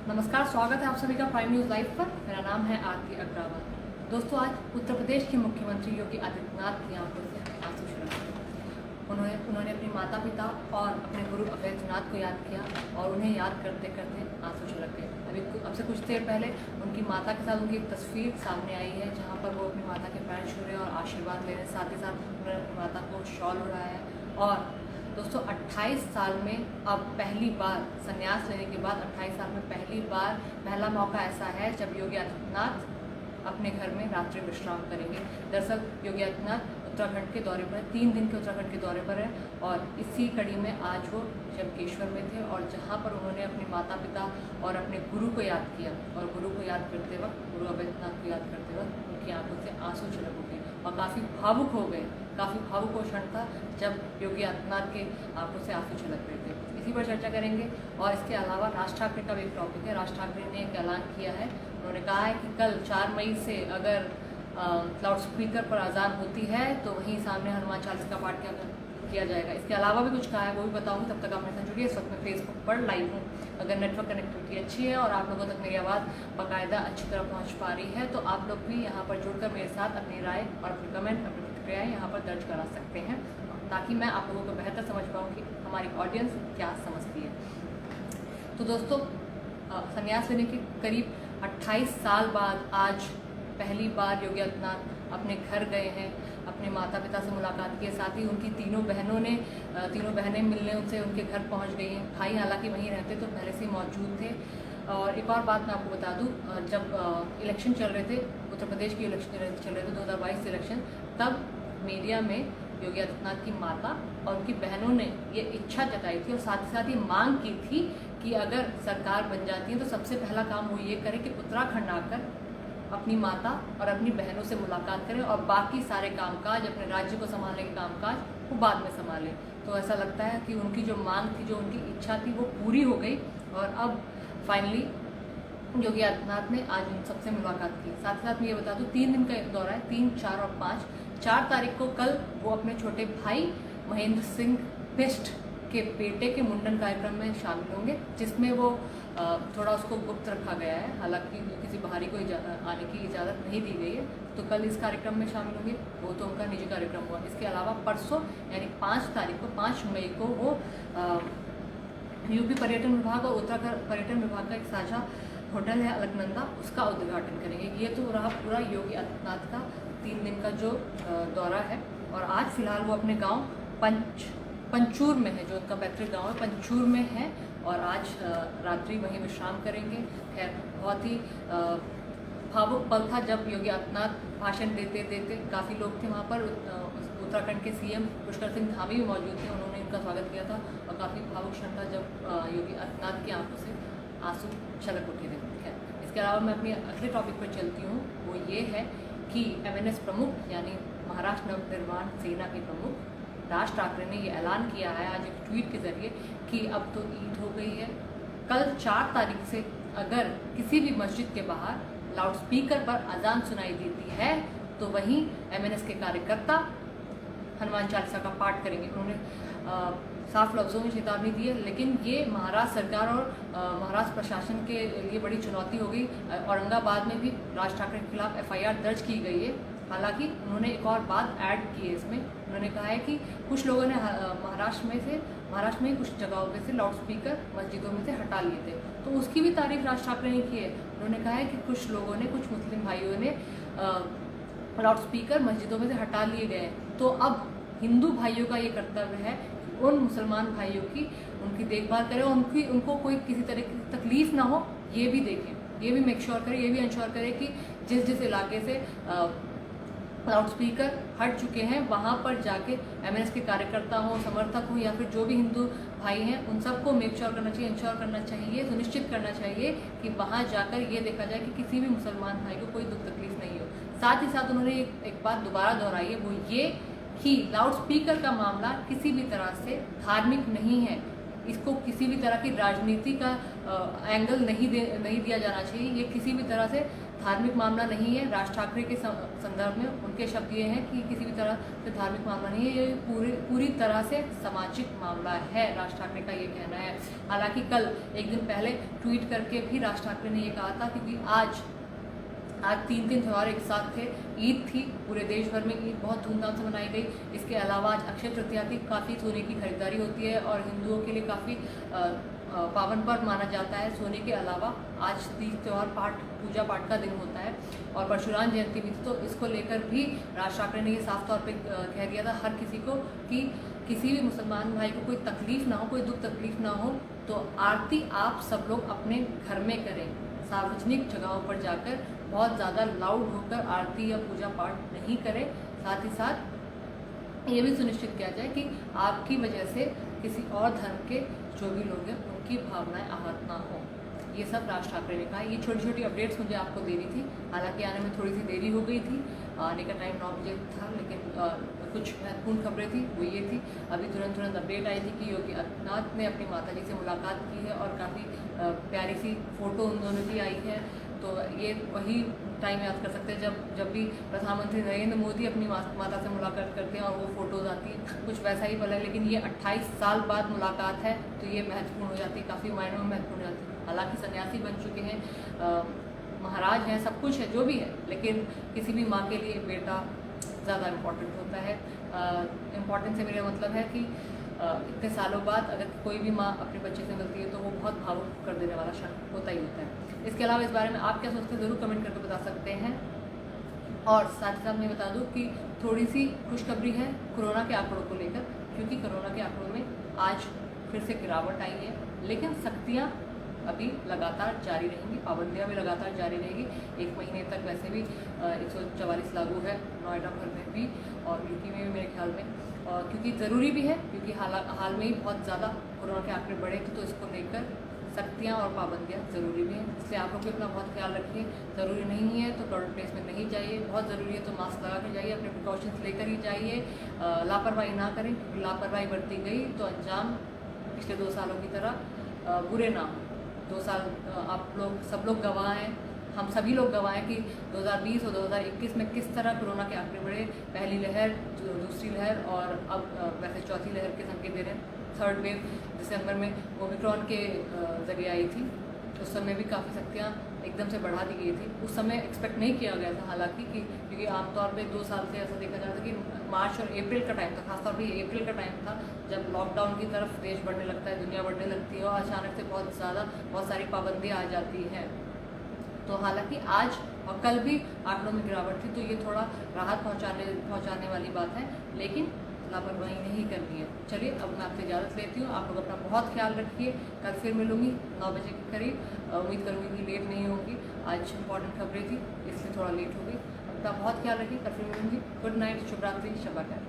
नमस्कार, स्वागत है आप सभी का प्राइम न्यूज़ लाइव पर। मेरा नाम है आरती अग्रवाल। दोस्तों, आज उत्तर प्रदेश के मुख्यमंत्री योगी आदित्यनाथ की आंखों से आंसू छलक उन्होंने अपने माता पिता और अपने गुरु अवैधनाथ को याद किया और उन्हें याद करते करते आंसू छलक गए। अब से कुछ देर पहले उनकी माता के साथ उनकी एक तस्वीर सामने आई है, जहाँ पर वो अपनी माता के पैर छू रहे हैं और आशीर्वाद ले रहे हैं। साथ ही साथ उन्होंने अपनी माता को शॉल उड़ाया है। और दोस्तों, 28 साल में अब पहली बार संन्यास लेने के बाद 28 साल में पहला मौका ऐसा है जब योगी आदित्यनाथ अपने घर में रात्रि विश्राम करेंगे। दरअसल योगी आदित्यनाथ उत्तराखंड के दौरे पर 3 दिन के उत्तराखंड के दौरे पर है और इसी कड़ी में आज वो जमकेश्वर में थे और जहाँ पर उन्होंने अपने माता पिता और अपने गुरु को याद किया। और गुरु को याद करते वक्त, गुरु अवैधनाथ को याद करते वक्त उनकी आंखों से आंसू छलक उठे और काफ़ी भावुक हो गए। काफ़ी भावुक वो क्षण था जब योगी आदित्यनाथ के आंखों से आंसू छलक रहे थे। इसी पर चर्चा करेंगे। और इसके अलावा राज ठाकरे का भी एक टॉपिक है। राज ठाकरे ने एक ऐलान किया है। उन्होंने कहा है कि कल 4 मई से अगर लाउड स्पीकर पर अजान होती है तो वहीं सामने हनुमान चालीसा का पाठ किया जाएगा। इसके अलावा भी कुछ कहा है, वो भी बताऊंगी। तब तक आप मेरे साथ जुड़िए। इस वक्त मैं फेसबुक पर लाइव हूँ। अगर नेटवर्क कनेक्टिविटी अच्छी है और आप लोगों तक मेरी आवाज़ बाकायदा अच्छी तरह पहुँच पा रही है तो आप लोग भी यहाँ पर जुड़कर मेरे साथ अपनी राय और अपनी कमेंट, अपनी प्रतिक्रियाएँ यहाँ पर दर्ज करा सकते हैं, ताकि मैं आप लोगों को बेहतर समझ पाऊँ कि हमारी ऑडियंस क्या समझती है। तो दोस्तों, संन्यास लेने के करीब 28 साल बाद आज पहली बार योगी आदित्यनाथ अपने घर गए हैं, अपने माता पिता से मुलाकात की। साथ ही उनकी तीनों बहनें मिलने उनसे उनके घर पहुंच गई हैं। भाई हालांकि वहीं रहते तो पहले से मौजूद थे। और एक और बात मैं आपको बता दूं, जब इलेक्शन चल रहे थे, उत्तर प्रदेश की इलेक्शन चल रहे थे 2022 इलेक्शन, तब मीडिया में योगी आदित्यनाथ की माता और उनकी बहनों ने ये इच्छा जताई थी और साथ ही मांग की थी कि अगर सरकार बन जाती है तो सबसे पहला काम वो ये करे कि उत्तराखंड आकर अपनी माता और अपनी बहनों से मुलाकात करें और बाकी सारे कामकाज, अपने राज्य को संभालने के कामकाज वो बाद में संभालें। तो ऐसा लगता है कि उनकी जो मांग थी, जो उनकी इच्छा थी, वो पूरी हो गई और अब फाइनली योगी आदित्यनाथ ने आज उन सबसे मुलाकात की। साथ ही साथ मैं ये बता दूँ, 3 दिन का दौरा है, 3, 4 और 5। 4 तारीख को कल वो अपने छोटे भाई महेंद्र सिंह बिष्ट के बेटे के मुंडन कार्यक्रम में शामिल होंगे, जिसमें वो थोड़ा उसको गुप्त रखा गया है। हालांकि किसी बाहरी को आने की इजाज़त नहीं दी गई है। तो कल इस कार्यक्रम में शामिल होंगे। वो तो उनका निजी कार्यक्रम हुआ। इसके अलावा परसों यानी 5 तारीख को, 5 मई को वो यूपी पर्यटन विभाग और उत्तराखंड पर्यटन विभाग का एक साझा होटल है अलकनंदा, उसका उद्घाटन करेंगे। ये तो रहा पूरा योगी आदित्यनाथ का 3 दिन का जो दौरा है। और आज फिलहाल वो अपने गाँव पंचूर में है, जो उनका पैतृक गांव है, पंचूर में है और आज रात्रि वहीं विश्राम करेंगे। खैर, बहुत ही भावुक पल था जब योगी आदित्यनाथ भाषण देते काफ़ी लोग थे वहाँ पर। उत्तराखंड के सीएम पुष्कर सिंह धामी भी मौजूद थे, उन्होंने उनका स्वागत किया था और काफ़ी भावुक क्षण था जब योगी आदित्यनाथ की आंखों से आंसू छलक उठे थे। खैर, इसके अलावा मैं अपने अगले टॉपिक पर चलती हूँ। वो ये है कि MNS प्रमुख यानी महाराष्ट्र नवनिर्माण सेना के प्रमुख राज ठाकरे ने ये ऐलान किया है आज एक ट्वीट के जरिए कि अब तो ईद हो गई है। कल 4 तारीख से अगर किसी भी मस्जिद के बाहर लाउड स्पीकर पर अजान सुनाई देती है तो वहीं MNS के कार्यकर्ता हनुमान चालीसा का पाठ करेंगे। उन्होंने साफ लफ्ज़ों में चेतावनी दी है। लेकिन ये महाराष्ट्र सरकार और महाराष्ट्र प्रशासन के लिए बड़ी चुनौती हो गई। औरंगाबाद में भी राज ठाकरे के खिलाफ FIR दर्ज की गई है। हालांकि उन्होंने एक और बात ऐड की है इसमें। उन्होंने कहा है कि कुछ लोगों ने महाराष्ट्र में कुछ जगहों पे से लाउड स्पीकर मस्जिदों में से हटा लिए थे, तो उसकी भी तारीफ राज ठाकरे ने की है। उन्होंने कहा है कि कुछ लोगों ने, कुछ मुस्लिम भाइयों ने लाउड स्पीकर मस्जिदों में से हटा लिए गए। तो अब हिंदू भाइयों का ये कर्तव्य है कि उन मुसलमान भाइयों की उनकी देखभाल करें, उनको कोई किसी तरह की तकलीफ ना हो, ये भी देखें, ये भी मेक श्योर करें, ये भी इंश्योर करें कि जिस इलाके से लाउड स्पीकर हट चुके हैं वहाँ पर जाके MNS के कार्यकर्ता हो, समर्थक हो या फिर जो भी हिंदू भाई हैं, उन सबको मेक श्योर करना चाहिए, इंश्योर करना चाहिए, सुनिश्चित करना चाहिए कि वहाँ जाकर ये देखा जाए कि किसी भी मुसलमान भाई को कोई दुख तकलीफ नहीं हो। साथ ही साथ उन्होंने एक बात दोबारा दोहराई है, वो ये कि लाउड स्पीकर का मामला किसी भी तरह से धार्मिक नहीं है। इसको किसी भी तरह की राजनीति का एंगल नहीं दिया जाना चाहिए। ये किसी भी तरह से धार्मिक मामला नहीं है। राज ठाकरे के संदर्भ में उनके शब्द ये हैं कि किसी भी तरह से धार्मिक मामला नहीं है, ये पूरी तरह से सामाजिक मामला है, राज ठाकरे का ये कहना है। हालांकि कल एक दिन पहले ट्वीट करके भी राज ठाकरे ने ये कहा था, क्योंकि आज 3 त्यौहार एक साथ थे। ईद थी, पूरे देश भर में ईद बहुत धूमधाम से मनाई गई। इसके अलावा आज अक्षय तृतीया थी, काफ़ी सोने की खरीदारी होती है और हिंदुओं के लिए काफ़ी पावन पर्व माना जाता है। सोने के अलावा आज तीज त्यौहार पूजा पाठ का दिन होता है और परशुराम जयंती भी थी, तो इसको लेकर भी राज ठाकरे ने ये साफ तौर पे कह दिया था हर किसी को कि किसी भी मुसलमान भाई को कोई तकलीफ ना हो, कोई दुख तकलीफ ना हो, तो आरती आप सब लोग अपने घर में करें। सार्वजनिक जगहों पर जाकर बहुत ज़्यादा लाउड होकर आरती या पूजा पाठ नहीं करें। साथ ही साथ ये भी सुनिश्चित किया जाए कि आपकी वजह से किसी और धर्म के जो भी लोग हैं उनकी भावनाएं आहत ना हो। ये सब राज ठाकरे ने कहा। ये छोटी छोटी अपडेट्स मुझे आपको देनी थी, हालांकि आने में थोड़ी सी देरी हो गई थी। आने का टाइम 9 बजे था, लेकिन कुछ महत्वपूर्ण खबरें थी, वो ये थी। अभी तुरंत अपडेट आई थी कि योगी आदित्यनाथ ने अपनी माता जी से मुलाकात की है और काफ़ी प्यारी सी फ़ोटो उन दोनों की आई है। तो ये वही टाइम याद कर सकते हैं जब भी प्रधानमंत्री नरेंद्र मोदी अपनी माता से मुलाकात करते हैं और वो फ़ोटोज़ आती हैं, कुछ वैसा ही पल है। लेकिन ये 28 साल बाद मुलाकात है, तो ये महत्वपूर्ण हो जाती है, काफ़ी मायनों में महत्वपूर्ण हो जाती है। हालांकि सन्यासी बन चुके हैं, महाराज हैं, सब कुछ है, जो भी है, लेकिन किसी भी माँ के लिए बेटा ज़्यादा इम्पोर्टेंट होता है। इम्पोर्टेंट से मेरा मतलब है कि इतने सालों बाद अगर कोई भी माँ अपने बच्चे से मिलती है तो वो बहुत भावुक कर देने वाला क्षण होता ही होता है। इसके अलावा इस बारे में आप क्या सोचते हैं, ज़रूर कमेंट करके बता सकते हैं। और साथ ही साथ मैं बता दूं कि थोड़ी सी खुशखबरी है कोरोना के आंकड़ों को लेकर, क्योंकि कोरोना के आंकड़ों में आज फिर से गिरावट आई है, लेकिन सख्तियाँ अभी लगातार जारी रहेंगी, पाबंदियाँ भी लगातार जारी रहेगी। 1 महीने तक वैसे भी 144 लागू है नोएडा भर में भी और यूपी में भी मेरे ख्याल में, क्योंकि ज़रूरी भी है, क्योंकि हाल में ही बहुत ज़्यादा कोरोना के आंकड़े बढ़े थे, तो इसको लेकर सख्तियाँ और पाबंदियाँ ज़रूरी भी हैं। इसलिए आप लोग भी अपना बहुत ख्याल रखिए। ज़रूरी नहीं है तो क्राउडेड प्लेस में नहीं जाइए, बहुत ज़रूरी है तो मास्क लगा कर जाइए, अपने प्रिकॉशंस लेकर ही जाइए, लापरवाही ना करें। लापरवाही बरती गई तो अंजाम पिछले 2 सालों की तरह बुरे ना हो। 2 साल आप लोग सब लोग गवाह हैं, हम सभी लोग गवाह हैं कि 2020 और 2021 में किस तरह कोरोना के आंकड़े बढ़े। पहली लहर, दूसरी लहर और अब वैसे चौथी लहर के संकेत दे रहे हैं। 3rd वेव दिसंबर में ओमिक्रॉन के जरिए आई थी, उस समय भी काफ़ी सख्तियाँ एकदम से बढ़ा दी गई थी। उस समय एक्सपेक्ट नहीं किया गया था, हालांकि क्योंकि आमतौर पे 2 साल से ऐसा देखा जाता था कि मार्च और अप्रैल का टाइम था, खासतौर पे अप्रैल का टाइम था जब लॉकडाउन की तरफ देश बढ़ने लगता है, दुनिया बढ़ने लगती है और अचानक से बहुत सारी पाबंदियाँ आ जाती हैं। तो हालांकि आज और कल भी आंकड़ों में गिरावट थी, तो ये थोड़ा राहत पहुंचाने वाली बात है, लेकिन लापरवाही नहीं करनी है। चलिए अब मैं आपसे इजाज़त लेती हूँ। आप लोग अपना बहुत ख्याल रखिए। कल फिर मिलूँगी 9 बजे के करीब। उम्मीद करूँगी कि लेट नहीं होगी। आज इंपॉर्टेंट खबरें थी इसलिए थोड़ा लेट हो गई। अपना बहुत ख्याल रखिए। कल फिर मिलूँगी। गुड नाइट, शुभ रात्रि, शब बख़ैर।